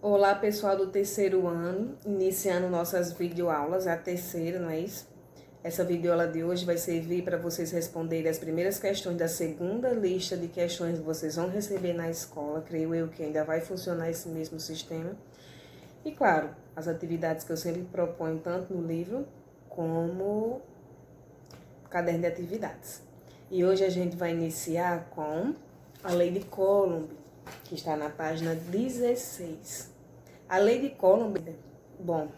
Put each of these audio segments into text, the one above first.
Olá, pessoal do terceiro ano, iniciando nossas videoaulas, a terceira, não é isso? Essa videoaula de hoje vai servir para vocês responderem as primeiras questões da segunda lista de questões que vocês vão receber na escola. Creio eu que ainda vai funcionar esse mesmo sistema. E claro, as atividades que eu sempre proponho tanto no livro como no caderno de atividades. E hoje a gente vai iniciar com a Lei de Coulomb, que está na página 16. A Lei de Coulomb, bom,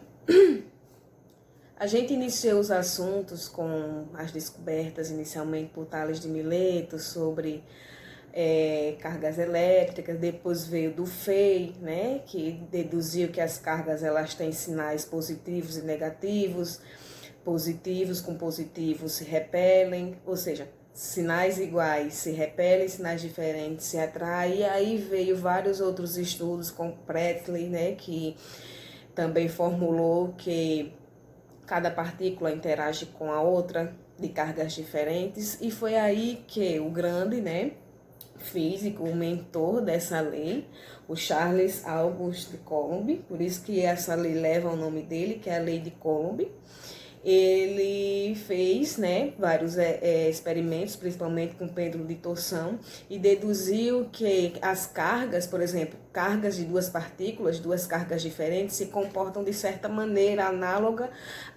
a gente iniciou os assuntos com as descobertas inicialmente por Tales de Mileto sobre cargas elétricas, depois veio do Fay, né, que deduziu que as cargas elas têm sinais positivos e negativos, positivos com positivos se repelem, ou seja, sinais iguais se repelem, sinais diferentes se atraem. E aí veio vários outros estudos com Presley, né, que também formulou que cada partícula interage com a outra de cargas diferentes. E foi aí que o grande, né, físico, o mentor dessa lei, o Charles Auguste Coulomb, por isso que essa lei leva o nome dele, que é a Lei de Coulomb. Ele fez, né, vários experimentos, principalmente com pêndulo de torção, e deduziu que as cargas, por exemplo, cargas de duas partículas, duas cargas diferentes, se comportam de certa maneira análoga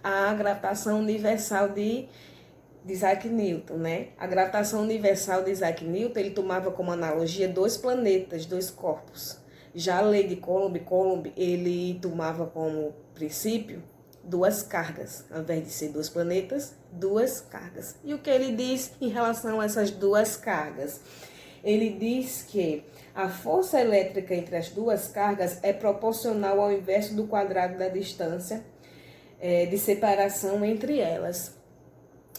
à gravitação universal de Isaac Newton, né? A gravitação universal de Isaac Newton, ele tomava como analogia dois planetas, dois corpos. Já a lei de Coulomb, ele tomava como princípio duas cargas, ao invés de ser dois planetas, duas cargas. E o que ele diz em relação a essas duas cargas? Ele diz que a força elétrica entre as duas cargas é proporcional ao inverso do quadrado da distância de separação entre elas.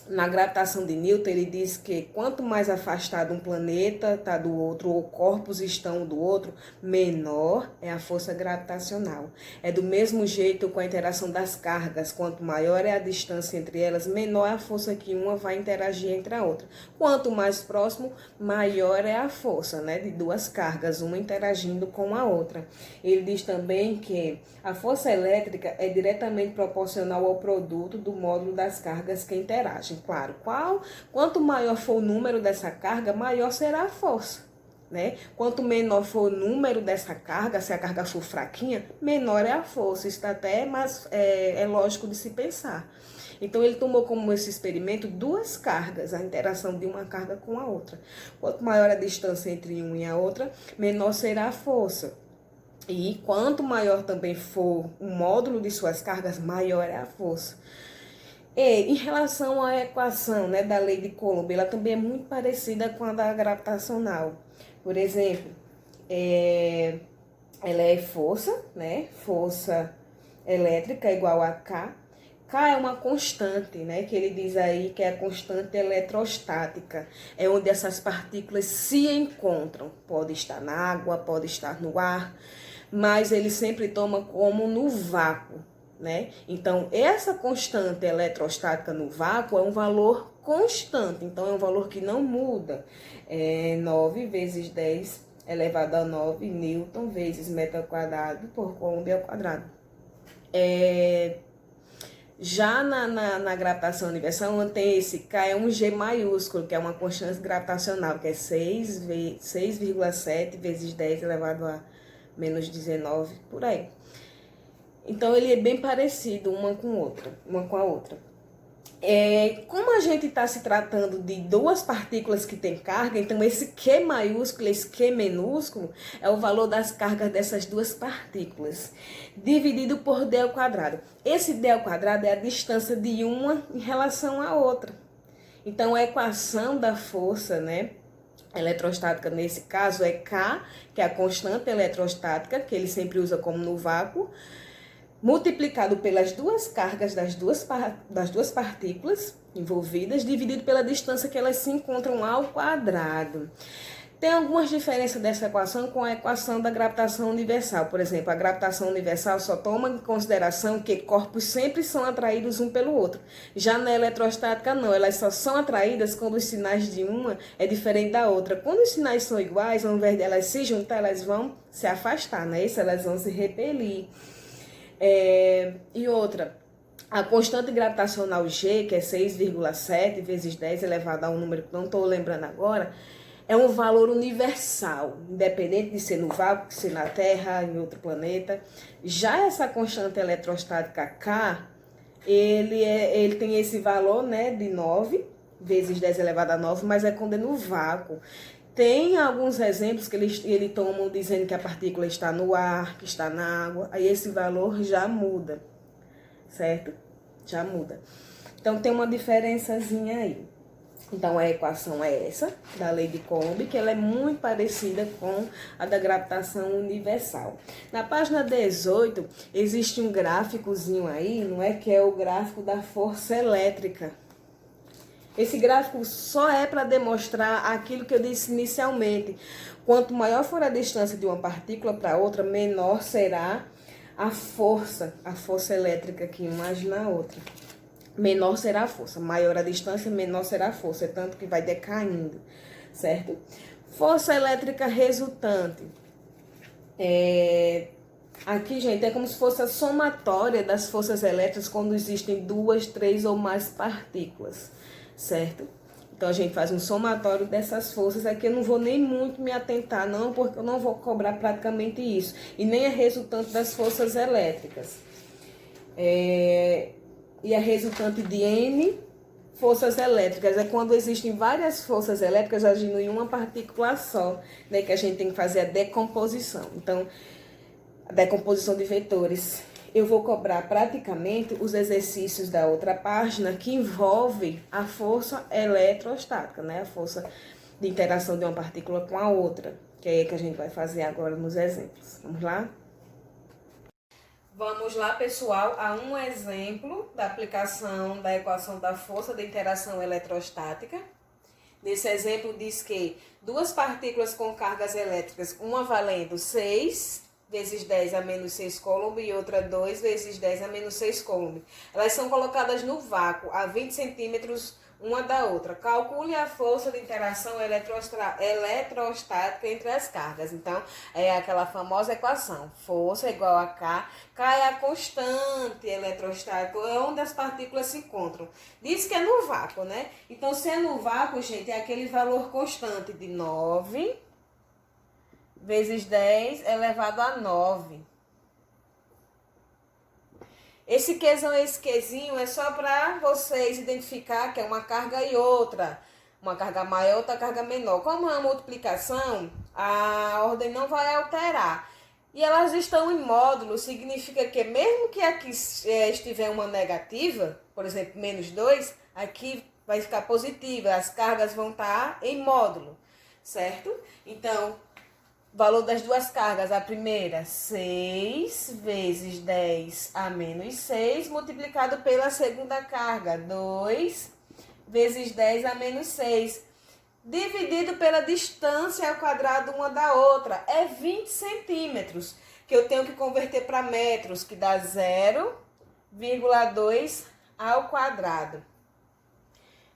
Na gravitação de Newton, ele diz que quanto mais afastado um planeta está do outro, ou corpos estão do outro, menor é a força gravitacional. É do mesmo jeito com a interação das cargas. Quanto maior é a distância entre elas, menor é a força que uma vai interagir entre a outra. Quanto mais próximo, maior é a força, né, de duas cargas, uma interagindo com a outra. Ele diz também que a força elétrica é diretamente proporcional ao produto do módulo das cargas que interagem. Claro, quanto maior for o número dessa carga, maior será a força, né? Quanto menor for o número dessa carga, se a carga for fraquinha, menor é a força. Isso até mais é lógico de se pensar. Então, ele tomou como esse experimento duas cargas, a interação de uma carga com a outra. Quanto maior a distância entre uma e a outra, menor será a força. E quanto maior também for o módulo de suas cargas, maior é a força. E em relação à equação, né, da lei de Coulomb, ela também é muito parecida com a da gravitacional. Por exemplo, ela é força, né, força elétrica igual a K. K é uma constante, né, que ele diz aí que é a constante eletrostática. É onde essas partículas se encontram. Pode estar na água, pode estar no ar, mas ele sempre toma como no vácuo, né? Então, essa constante eletrostática no vácuo é um valor constante, então é um valor que não muda. 9 vezes 10 elevado a 9 newton vezes metro ao quadrado por Coulomb ao quadrado. Já na gravitação universal, tem esse K, é um G maiúsculo, que é uma constante gravitacional, que é 6,7 vezes 10 elevado a menos 19, por aí. Então, ele é bem parecido uma com a outra. Como a gente está se tratando de duas partículas que têm carga, então esse Q maiúsculo, esse Q minúsculo, é o valor das cargas dessas duas partículas, dividido por D ao quadrado. Esse D ao quadrado é a distância de uma em relação à outra. Então, a equação da força, né, eletrostática nesse caso é K, que é a constante eletrostática, que ele sempre usa como no vácuo, multiplicado pelas duas cargas das duas partículas envolvidas, dividido pela distância que elas se encontram ao quadrado. Tem algumas diferenças dessa equação com a equação da gravitação universal. Por exemplo, a gravitação universal só toma em consideração que corpos sempre são atraídos um pelo outro. Já na eletrostática, não. Elas só são atraídas quando os sinais de uma é diferente da outra. Quando os sinais são iguais, ao invés de elas se juntar, elas vão se afastar, né? Isso, elas vão se repelir. E outra, a constante gravitacional G, que é 6,7 vezes 10 elevado a um número que não estou lembrando agora, é um valor universal, independente de ser no vácuo, de ser na Terra, em outro planeta. Já essa constante eletrostática K, ele tem esse valor, né, de 9 vezes 10 elevado a 9, mas é quando é no vácuo. Tem alguns exemplos que ele toma dizendo que a partícula está no ar, que está na água, aí esse valor já muda, certo? Já muda. Então tem uma diferençazinha aí. Então, a equação é essa, da lei de Coulomb, que ela é muito parecida com a da gravitação universal. Na página 18, existe um gráficozinho aí, não é? Que é o gráfico da força elétrica. Esse gráfico só é para demonstrar aquilo que eu disse inicialmente. Quanto maior for a distância de uma partícula para outra, menor será a força elétrica que uma age na outra. Menor será a força. Maior a distância, menor será a força. É tanto que vai decaindo, certo? Força elétrica resultante. Aqui, gente, é como se fosse a somatória das forças elétricas quando existem 2, 3 ou mais partículas, certo? Então, a gente faz um somatório dessas forças. Aqui eu não vou nem muito me atentar, não, porque eu não vou cobrar praticamente isso. E nem a resultante das forças elétricas. E a resultante de N forças elétricas é quando existem várias forças elétricas agindo em uma partícula só, né, que a gente tem que fazer a decomposição. Então, a decomposição de vetores. Eu vou cobrar praticamente os exercícios da outra página que envolve a força eletrostática, né, a força de interação de uma partícula com a outra, que é que a gente vai fazer agora nos exemplos. Vamos lá? Vamos lá, pessoal, a um exemplo da aplicação da equação da força de interação eletrostática. Nesse exemplo diz que duas partículas com cargas elétricas, uma valendo 6 vezes 10 a menos 6 coulomb e outra 2 vezes 10 a menos 6 coulomb. Elas são colocadas no vácuo a 20 centímetros uma da outra. Calcule a força de interação eletrostática entre as cargas. Então, é aquela famosa equação. Força igual a K. K é a constante eletrostática, é onde as partículas se encontram. Diz que é no vácuo, né? Então, se é no vácuo, gente, é aquele valor constante de 9 vezes 10 elevado a 9. Esse quezinho é só para vocês identificar que é uma carga e outra. Uma carga maior, outra carga menor. Como é uma multiplicação, a ordem não vai alterar. E elas estão em módulo, significa que mesmo que aqui estiver uma negativa, por exemplo, menos 2, aqui vai ficar positiva. As cargas vão estar em módulo, certo? Então, valor das duas cargas, a primeira, 6 vezes 10 a menos 6, multiplicado pela segunda carga, 2 vezes 10 a menos 6, dividido pela distância ao quadrado uma da outra, é 20 centímetros, que eu tenho que converter para metros, que dá 0,2 ao quadrado.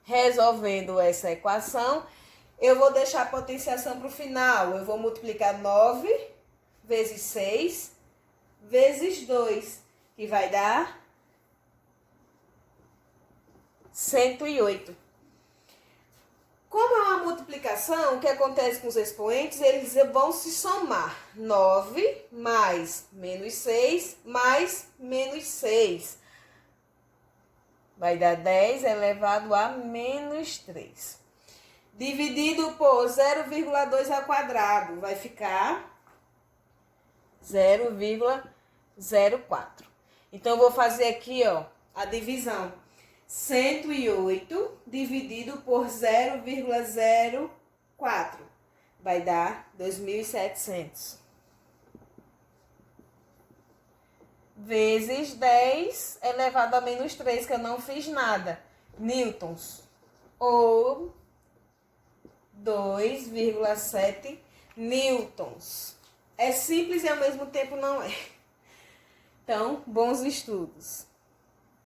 Resolvendo essa equação, eu vou deixar a potenciação para o final. Eu vou multiplicar 9 vezes 6 vezes 2, que vai dar 108. Como é uma multiplicação, o que acontece com os expoentes? Eles vão se somar. 9 mais menos 6 mais menos 6. Vai dar 10 elevado a menos 3. Dividido por 0,2 ao quadrado, vai ficar 0,04. Então, eu vou fazer aqui, ó, a divisão. 108 dividido por 0,04 vai dar 2.700. Vezes 10 elevado a menos 3, que eu não fiz nada, newtons. Ou 2,7 newtons. É simples e ao mesmo tempo não é. Então, bons estudos.